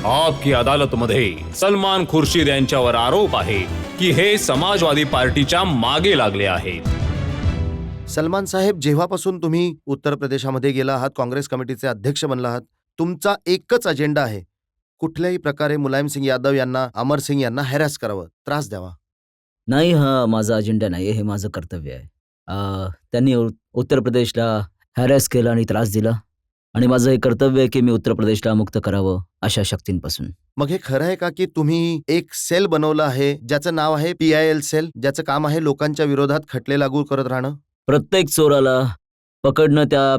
आपकी अदालतमध्ये सलमान खुर्शीद यांच्यावर आरोप आहे की हे समाजवादी पार्टीच्या मागे लागले आहेत. सलमान साहेब, जेव्हापासून तुम्ही उत्तर प्रदेशामध्ये गेला आहात, काँग्रेस कमिटीचे अध्यक्ष बनला आहात, तुमचा एकच अजेंडा आहे, कुठल्याही प्रकारे मुलायम सिंग यादव यांना, अमर सिंग यांना हॅरॅस करावं, त्रास द्यावा. नाही, हा माझा अजेंडा नाही आहे, हे माझं कर्तव्य आहे. त्यांनी उत्तर प्रदेशला हॅरॅस केलं आणि त्रास दिला आणि माझं हे कर्तव्य आहे की मी उत्तर प्रदेशला मुक्त करावं अशा शक्तींपासून. मग हे खरं आहे का की तुम्ही एक सेल बनवलं आहे ज्याचं नाव आहे PIL सेल, ज्याचं काम आहे लोकांच्या विरोधात खटले लागू करत राहणं? प्रत्येक चोराला पकडणं त्या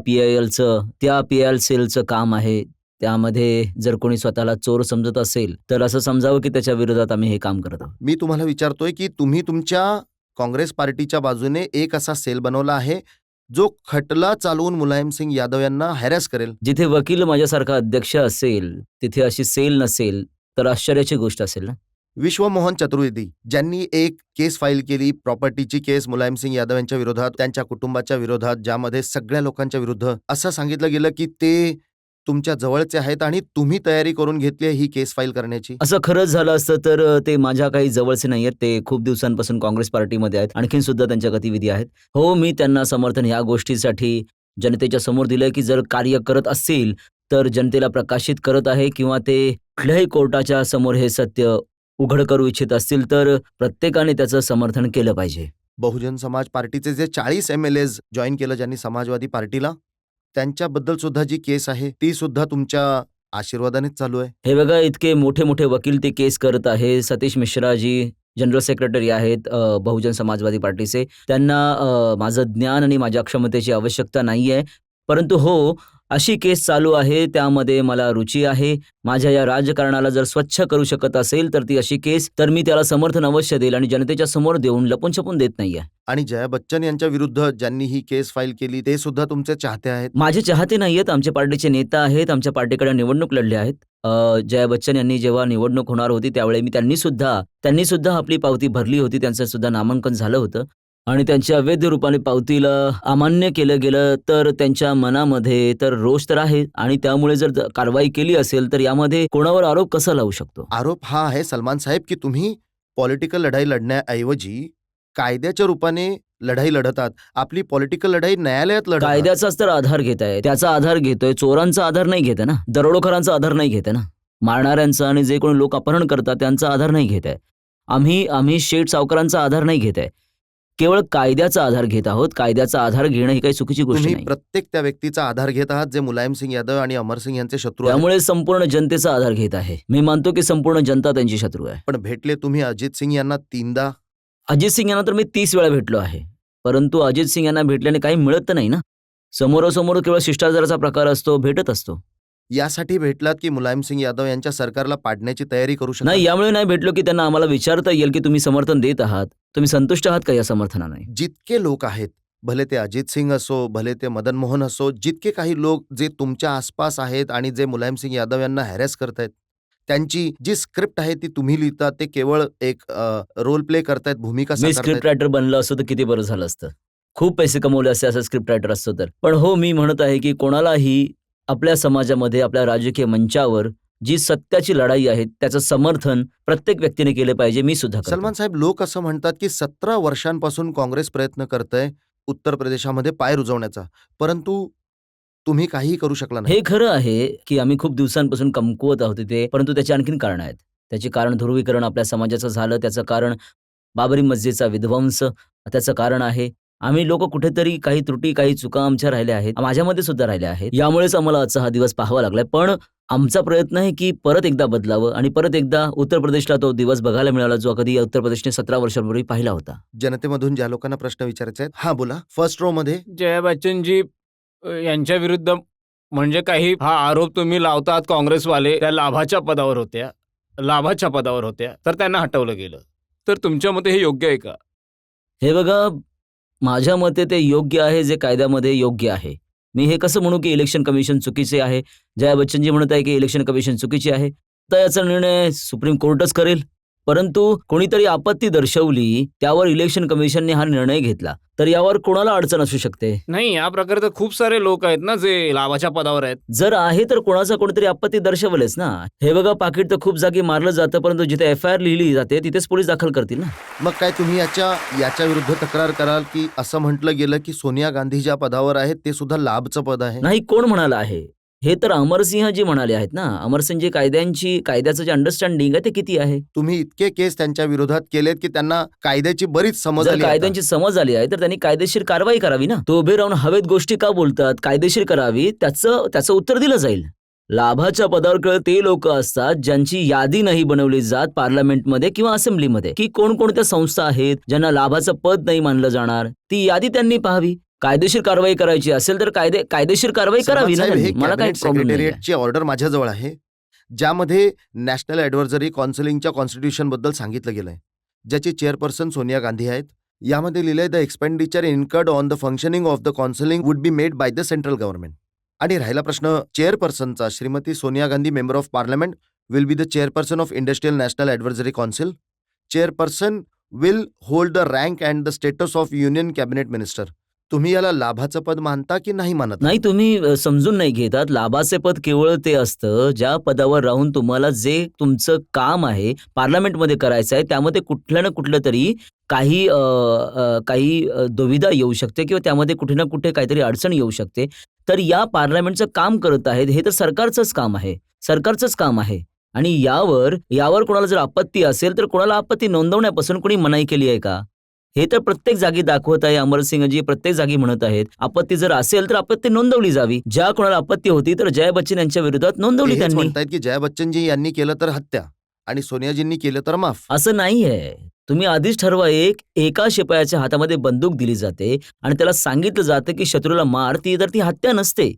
PIL सेलचं काम आहे. त्यामध्ये जर कोणी स्वतःला चोर समजत असेल तर असं समजावं की त्याच्या विरोधात आम्ही हे काम करत आहोत. मी तुम्हाला विचारतोय की तुम्ही तुमच्या काँग्रेस पार्टीच्या बाजूने एक असा सेल बनवला आहे जो खटला चालवून मुलायम सिंग यादव यांना हॅरॅस करेल. जिथे वकील माझ्यासारखा अध्यक्ष असेल तिथे अशी सेल नसेल तर आश्चर्याची गोष्ट असेल ना. विश्वमोहन चतुर्वेदी ज्यांनी एक केस फाईल केली, प्रॉपर्टीची केस मुलायम सिंग यादव यांच्या विरोधात, त्यांच्या कुटुंबाच्या विरोधात, ज्यामध्ये सगळ्या लोकांच्या विरुद्ध असं सांगितलं गेलं की ते तुमच्या जवळचे आहेत आणि तुम्ही तयारी करून घेतली आहे ही केस फाईल करण्याची. असं खरंच झालं असतं तर ते माझ्या काही जवळचे नाही आहेत. ते खूप दिवसांपासून काँग्रेस पार्टीमध्ये आहेत. आणखीन सुद्धा त्यांच्या गतिविधी आहेत. हो, मी त्यांना समर्थन ह्या गोष्टीसाठी जनतेच्या समोर दिलंय की जर कार्य करत असतील तर जनतेला प्रकाशित करत आहे किंवा ते कुठल्याही कोर्टाच्या समोर हे सत्य उघड करू इच्छित असतील तर प्रत्येकाने त्याचं समर्थन केलं पाहिजे. बहुजन समाज पार्टीचे जे 40 MLAs जॉईन केलं ज्यांनी समाजवादी पार्टीला, त्यांच्याबद्दल सुद्धा जी केस आहे ती सुद्धा तुमच्या आशीर्वादानेच चालू आहे. हे बघा, इतके मोठे मोठे वकील ते केस करत आहे. सतीश मिश्रा जी जनरल सेक्रेटरी आहेत बहुजन समाजवादी पार्टीचे, त्यांना माझं ज्ञान आणि माझ्या क्षमतेची आवश्यकता नाही आहे. परंतु हो, अशी केस चालू आहे, त्यामध्ये मला रुची आहे. माझ्या या राजकारणाला जर स्वच्छ करू शकत असेल तर ती अशी केस, तर मी त्याला समर्थन अवश्य देईल आणि जनतेच्या समोर देऊन लपून छपून देत नाहीये. आणि जया बच्चन यांच्या विरुद्ध ज्यांनी ही केस फाईल केली ते सुद्धा तुमचे चाहते आहेत? माझे चाहते नाहीयेत, आमच्या पार्टीचे नेता आहेत, आमच्या पार्टीकडे निवडणूक लढले आहेत. जया बच्चन यांनी जेव्हा निवडणूक होणार होती त्यावेळी त्यांनी सुद्धा आपली पावती भरली होती. त्यांचं सुद्धा नामांकन झालं होतं आणि त्यांच्या अवैध रूपाने पावतीला अमान्य केलं गेलं तर त्यांच्या मनामध्ये तर रोष तर आहे आणि त्यामुळे जर कारवाई केली असेल तर यामध्ये कोणावर आरोप कसा लावू शकतो? आरोप हा आहे सलमान साहेब की तुम्ही पॉलिटिकल लढाई लढण्याऐवजी कायद्याच्या रूपाने लढाई लढतात. आपली पॉलिटिकल लढाई न्यायालयात लढतात. कायद्याचाच तर आधार घेत आहे, त्याचा आधार घेतोय, चोरांचा आधार नाही घेत आहे ना, दरोडेखोरांचा आधार नाही घेत आहे ना, मारणाऱ्यांचा आणि जे कोणी लोक अपहरण करतात त्यांचा आधार नाही घेत आहे. आम्ही शेठ सावकारांचा आधार नाही घेत आहे, केवळ कायद्याचा आधार घेत आहोत. कायद्याचा आधार घेणं ही काही चुकीची गोष्ट तुम्ही नाही. प्रत्येक त्या व्यक्तीचा आधार घेत आहात जे मुलायम सिंग यादव आणि अमर सिंग यांचे शत्रू आहेत. त्यामुळे संपूर्ण जनतेचा आधार घेत आहे. मी मानतो की संपूर्ण जनता त्यांची शत्रू आहे. पण भेटले तुम्ही अजित सिंग यांना 3दा. अजित सिंग यांना तर मी 30 वेळा भेटलो आहे, परंतु अजित सिंग यांना भेटल्याने काही मिळत तर नाही ना. समोरासमोर केवळ शिष्टाचाराचा प्रकार असतो, भेटत असतो. यासाठी भेटलात की मुलायम सिंग यादव यांच्या सरकारला पाडण्याची तयारी करू शकता? नाही, यामुळे नाही भेटलो की त्यांना आम्हाला विचारता येईल की तुम्ही समर्थन देत आहात, तुम्ही संतुष्ट आहात का या समर्थनाने? जितके लोक आहेत, भले ते अजित सिंग असो, भले ते मदन मोहन असो, जितके काही लोक जे तुमच्या आसपास आहेत आणि जे मुलायम सिंग यादव यांना हॅरॅस करतायत, त्यांची जी स्क्रिप्ट आहे ती तुम्ही लिहिता, ते केवळ एक रोल प्ले करतायत, भूमिका मी साकारतायत. स्क्रिप्ट रायटर बनलो असतो तर किती बरं झालं असतं. खूप पैसे कमवले असते असं स्क्रिप्ट रायटर असतो तर. पण हो, मी म्हणत आहे की कोणालाही आपल्या समाजामध्ये, आपल्या राजकीय मंचावर जी सत्याची लढाई आहे त्याचं समर्थन प्रत्येक व्यक्तीने केले पाहिजे. मी सुद्धा करतो. सलमान साहेब, लोक असं म्हणतात की 17 वर्षांपासून काँग्रेस प्रयत्न करतंय उत्तर प्रदेशामध्ये पाय रुजवण्याचा, परंतु तुम्ही काहीही करू शकला नाही. हे खरं आहे की आम्ही खूप दिवसांपासून कमकुवत आहोत तिथे, परंतु त्याची आणखीन कारण आहेत. त्याचे कारण ध्रुवीकरण आपल्या समाजाचं झालं, त्याचं कारण बाबरी मस्जिदचा विध्वंस, त्याचं कारण आहे आम्ही लोक कुठेतरी काही त्रुटी, काही चुका आमच्या राहिल्या आहेत, माझ्यामध्ये सुद्धा राहिल्या आहेत. यामुळेच आम्हाला आजचा हा दिवस पाहावा लागलाय. पण आमचा प्रयत्न आहे की परत एकदा बदलावं आणि परत एकदा उत्तर प्रदेशला तो दिवस बघायला मिळाला जो कधी उत्तर प्रदेशने 17 वर्षांपूर्वी पाहिला होता. जनतेमधून ज्या लोकांना प्रश्न विचारायचे आहेत, हा बोला. फर्स्ट रो मध्ये जया बच्चनजी यांच्या विरुद्ध म्हणजे काही हा आरोप तुम्ही लावतात काँग्रेसवाले त्या लाभाच्या पदावर होत्या तर त्यांना हटवलं गेलं, तर तुमच्या मते हे योग्य आहे का? हे बघा, माझ्या मते ते योग्य आहे जे कायद्यामध्ये योग्य आहे. मी हे कसं म्हणू की इलेक्शन कमिशन चुकीचे आहे? जया बच्चनजी म्हणत आहे की इलेक्शन कमिशन चुकीचे आहे, तर याचा निर्णय सुप्रीम कोर्टच करेल. परंतु कोणीतरी आपत्ती दर्शवली, त्यावर इलेक्शन कमिशनने हा निर्णय घेतला. तर यावर कोणाला अडचण असू शकते? नाही, या प्रकारे तर खूप सारे लोक आहेत ना जे लाभाच्या पदावर आहेत. जर आहे तर कोणाचा कोणतरी आपत्ती दर्शवलेच ना. हे बघा, पाकिट तर खूप जागी मारलं जातं, परंतु जिथे FIR लिहिली जाते तिथेच पोलीस दाखल करतील ना. मग काय तुम्ही याच्या विरुद्ध तक्रार कराल की असं म्हटलं गेलं की सोनिया गांधी ज्या पदावर आहेत ते सुद्धा लाभचं पद आहे? नाही, कोण म्हणाला आहे? हे तर अमरसिंहजी म्हणाले आहेत ना. अमरसिंहजी कायद्याचं जे अंडरस्टँडिंग आहे ते किती आहे? तुम्ही इतके केस त्यांच्या विरोधात केलेत की त्यांना कायद्याची बरीच समज जर आली आता. कायद्यांची समज आली आहे तर त्यांनी कायदेशीर कारवाई करावी ना. तो उभे राहून हवेत गोष्टी का बोलतात? कायदेशीर करावी, त्याचं उत्तर दिलं जाईल. लाभाच्या पदावर ते लोक असतात ज्यांची यादी नाही बनवली जात पार्लमेंटमध्ये किंवा असेंब्लीमध्ये, की कोणकोणत्या संस्था आहेत ज्यांना लाभाचं पद नाही मानलं जाणार. ती यादी त्यांनी पाहावी. कायदेशीर कारवाई करायची असेल तर कायदेशीर कारवाई करावी ना साहेब, हे त्यांनी. मला काही कॅबिनेट प्रॉब्लेम नाही. सेक्रेटरिएटची ऑर्डर माझ्याजवळ आहे ज्यामध्ये नॅशनल ॲडव्हायझरी काउन्सिलिंगच्या कॉन्स्टिट्यूशन बद्दल सांगितलं गेलंय, ज्याची चेअरपर्सन सोनिया गांधी आहेत. यामध्ये लिहिलंय the expenditure incurred on the functioning of the counselling would be made by the central government. आणि राहिला प्रश्न चेअरपर्सनचा, Shrimati Sonia Gandhi member of parliament will be the chairperson of industrial national advisory council. Chairperson will hold the rank and the status of union cabinet minister. तुम्ही याला लाभाचं पद मानता की नाही मानत? नाही, तुम्ही समजून नाही घेतात. लाभाचे पद केवळ ते असतं ज्या पदावर राहून तुम्हाला जे तुमचं काम आहे पार्लमेंटमध्ये करायचं आहे त्यामध्ये कुठलं ना कुठलं तरी काही दुविधा येऊ शकते किंवा त्यामध्ये कुठे ना कुठे काहीतरी अडचण येऊ शकते. तर या पार्लमेंटचं काम करत आहेत हे तर सरकारचंच काम आहे. आणि यावर कोणाला जर आपत्ती असेल तर कोणाला आपत्ती नोंदवण्यापासून कोणी मनाई केली आहे का? हे तर प्रत्येक जागी दाखवत आहे अमरसिंहजी, प्रत्येक जागी म्हणत आहेत. आपत्ती जर असेल तर आपत्ती नोंदवली जावी. ज्या कोणाला आपत्ती होती तर जया बच्चन यांच्या विरोधात नोंदवली हेच त्यांनी. म्हणतायत की जया बच्चनजी यांनी केलं तर हत्या आणि सोनियाजींनी केलं तर माफ. असं नाहीये. तुम्ही आधीच ठरवा. एका शिपायाच्या हातामध्ये बंदूक दिली जाते आणि त्याला सांगितलं जातं की शत्रूला मार, ती हत्या नसते.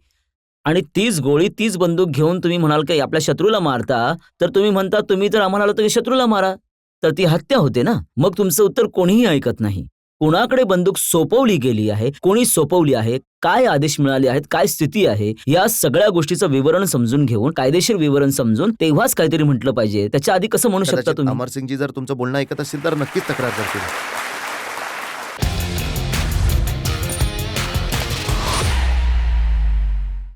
आणि तीच गोळी, तीच बंदूक घेऊन तुम्ही म्हणाल की आपल्या शत्रूला मारता, तर तुम्ही म्हणता तुम्ही तर आम्हाला आलो की शत्रूला मारा, तर ती हत्या होते ना. मग तुमचं उत्तर कोणीही ऐकत नाही. कोणाकडे बंदूक सोपवली गेली आहे, कोणी सोपवली आहे, काय आदेश मिळाले आहेत, काय स्थिती आहे, या सगळ्या गोष्टीचं विवरण समजून घेऊन, कायदेशीर विवरण समजून तेव्हाच काहीतरी म्हटलं पाहिजे. त्याच्या आधी कसं म्हणू शकता कदाचित तुम्ही? अमरसिंगजी जर तुमचं बोलणं ऐकत असतील तर नक्कीच तक्रार करतील.